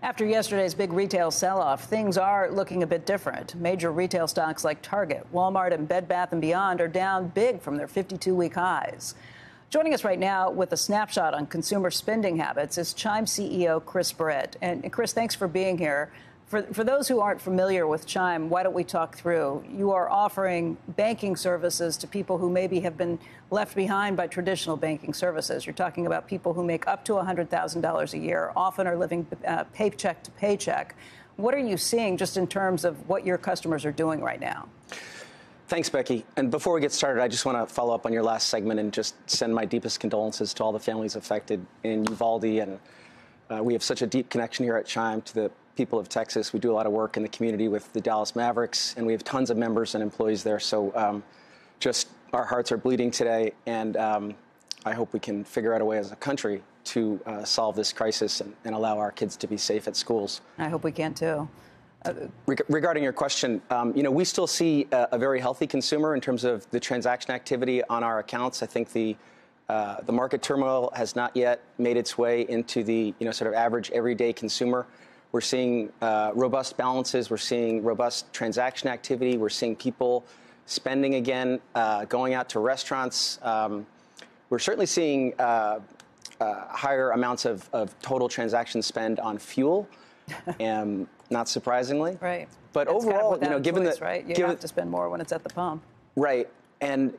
After yesterday's big retail sell-off, things are looking a bit different. Major retail stocks like Target, Walmart, and Bed Bath & Beyond are down big from their 52-week highs. Joining us right now with a snapshot on consumer spending habits is Chime CEO Chris Britt. And Chris, thanks for being here. For those who aren't familiar with Chime, why don't we talk through? You are offering banking services to people who maybe have been left behind by traditional banking services. You're talking about people who make up to $100,000 a year, often are living paycheck to paycheck. What are you seeing just in terms of what your customers are doing right now? Thanks, Becky. And before we get started, I just want to follow up on your last segment and just send my deepest condolences to all the families affected in Uvalde. And we have such a deep connection here at Chime to the people of Texas. We do a lot of work in the community with the Dallas Mavericks, and we have tons of members and employees there. So just our hearts are bleeding today, and I hope we can figure out a way as a country to solve this crisis and allow our kids to be safe at schools. I hope we can, too. Regarding your question, we still see a very healthy consumer in terms of the transaction activity on our accounts. I think the market turmoil has not yet made its way into the sort of average everyday consumer. We're seeing robust balances. We're seeing robust transaction activity. We're seeing people spending again, going out to restaurants. We're certainly seeing higher amounts of total transaction spend on fuel, and not surprisingly. Right. But it's overall, kind of given choice, right? You have to spend more when it's at the pump. Right. And,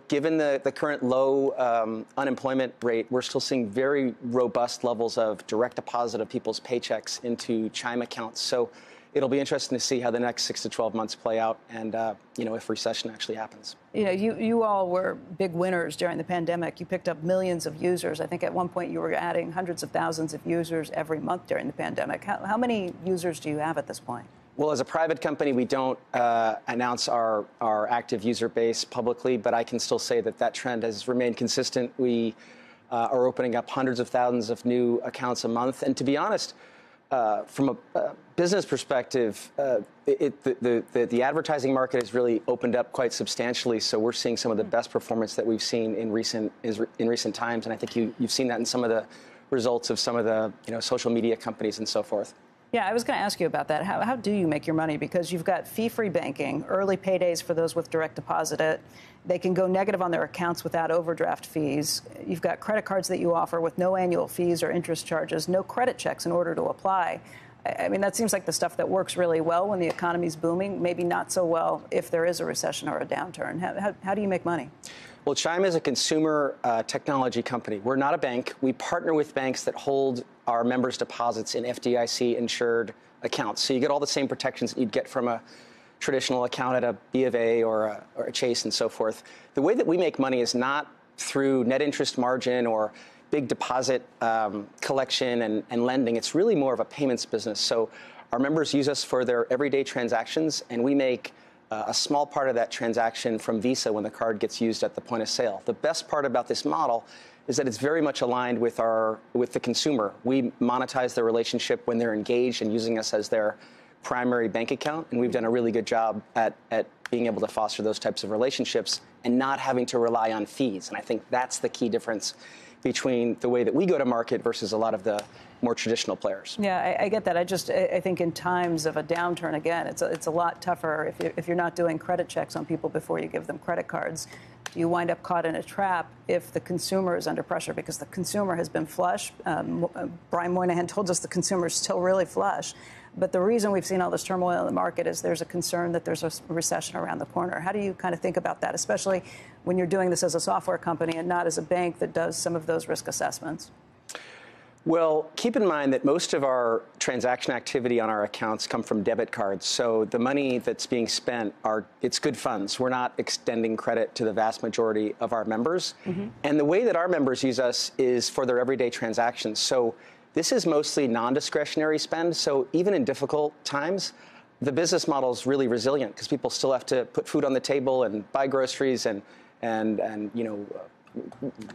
given the current low unemployment rate, we're still seeing very robust levels of direct deposit of people's paychecks into Chime accounts. So it'll be interesting to see how the next 6 to 12 months play out and, if recession actually happens. You all were big winners during the pandemic. You picked up millions of users. I think at one point you were adding hundreds of thousands of users every month during the pandemic. How many users do you have at this point? Well, as a private company, we don't announce our active user base publicly, but I can still say that trend has remained consistent. We are opening up hundreds of thousands of new accounts a month. And to be honest, from a business perspective, the advertising market has really opened up quite substantially. So we're seeing some of the best performance that we've seen in recent times. And I think you've seen that in some of the results of some of the social media companies and so forth. Yeah, I was going to ask you about that. How do you make your money? Because you've got fee-free banking, early paydays for those with direct deposit. They can go negative on their accounts without overdraft fees. You've got credit cards that you offer with no annual fees or interest charges, no credit checks in order to apply. I mean, that seems like the stuff that works really well when the economy's booming, maybe not so well if there is a recession or a downturn. How do you make money? Well, Chime is a consumer technology company. We're not a bank. We partner with banks that hold our members' deposits in FDIC-insured accounts. So you get all the same protections that you'd get from a traditional account at a B of A or a Chase and so forth. The way that we make money is not through net interest margin or big deposit collection and lending. It's really more of a payments business. So our members use us for their everyday transactions, and we make a small part of that transaction from Visa when the card gets used at the point of sale. The best part about this model is that it's very much aligned with the consumer. We monetize their relationship when they're engaged and using us as their primary bank account, and we've done a really good job at being able to foster those types of relationships and not having to rely on fees. And I think that's the key difference between the way that we go to market versus a lot of the more traditional players. Yeah, I get that. I think in times of a downturn, again, it's a lot tougher if you're not doing credit checks on people before you give them credit cards. You wind up caught in a trap if the consumer is under pressure because the consumer has been flush. Brian Moynihan told us the consumer is still really flush. But the reason we've seen all this turmoil in the market is there's a concern that there's a recession around the corner. How do you kind of think about that, especially when you're doing this as a software company and not as a bank that does some of those risk assessments? Well, keep in mind that most of our transaction activity on our accounts come from debit cards. So the money that's being spent, it's good funds. We're not extending credit to the vast majority of our members. Mm-hmm. And the way that our members use us is for their everyday transactions. So this is mostly non-discretionary spend. So even in difficult times, the business model is really resilient because people still have to put food on the table and buy groceries and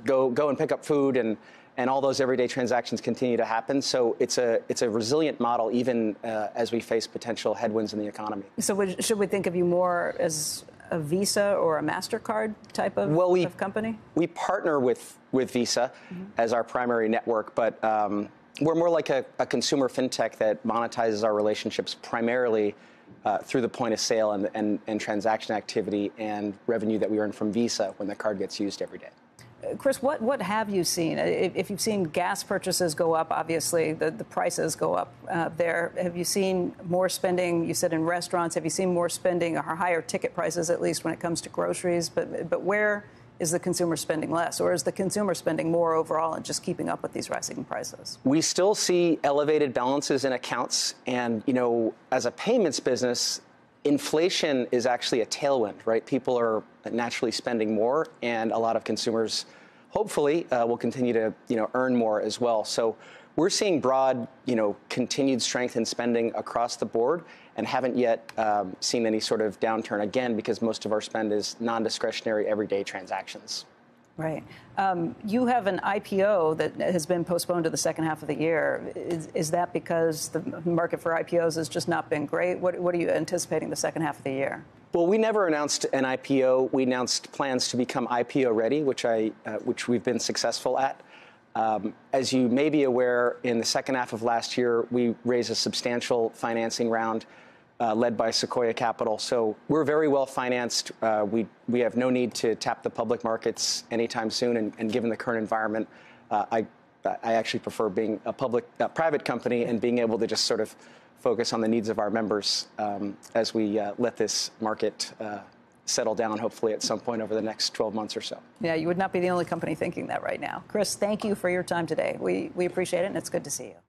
go and pick up food and all those everyday transactions continue to happen. So it's a resilient model even as we face potential headwinds in the economy. So should we think of you more as a Visa or a MasterCard type of company? We partner with Visa as our primary network, but We're more like a consumer fintech that monetizes our relationships primarily through the point of sale and transaction activity and revenue that we earn from Visa when the card gets used every day. Chris, what have you seen? If you've seen gas purchases go up, obviously the prices go up there. Have you seen more spending, you said in restaurants, have you seen more spending or higher ticket prices, at least when it comes to groceries? But where is the consumer spending less, or is the consumer spending more overall and just keeping up with these rising prices? We still see elevated balances in accounts. And, as a payments business, inflation is actually a tailwind, right? People are naturally spending more, and a lot of consumers, hopefully, will continue to, earn more as well. So we're seeing broad, continued strength in spending across the board, and haven't yet seen any sort of downturn, again, because most of our spend is non-discretionary everyday transactions. Right. You have an IPO that has been postponed to the second half of the year. Is that because the market for IPOs has just not been great? What are you anticipating the second half of the year? Well, we never announced an IPO. We announced plans to become IPO ready, which we've been successful at. As you may be aware, in the second half of last year, we raised a substantial financing round led by Sequoia Capital. So we're very well financed. We have no need to tap the public markets anytime soon. And given the current environment, I actually prefer being a private company and being able to just sort of focus on the needs of our members as we let this market settle down, hopefully at some point over the next 12 months or so. Yeah, you would not be the only company thinking that right now. Chris, thank you for your time today. We appreciate it, and it's good to see you.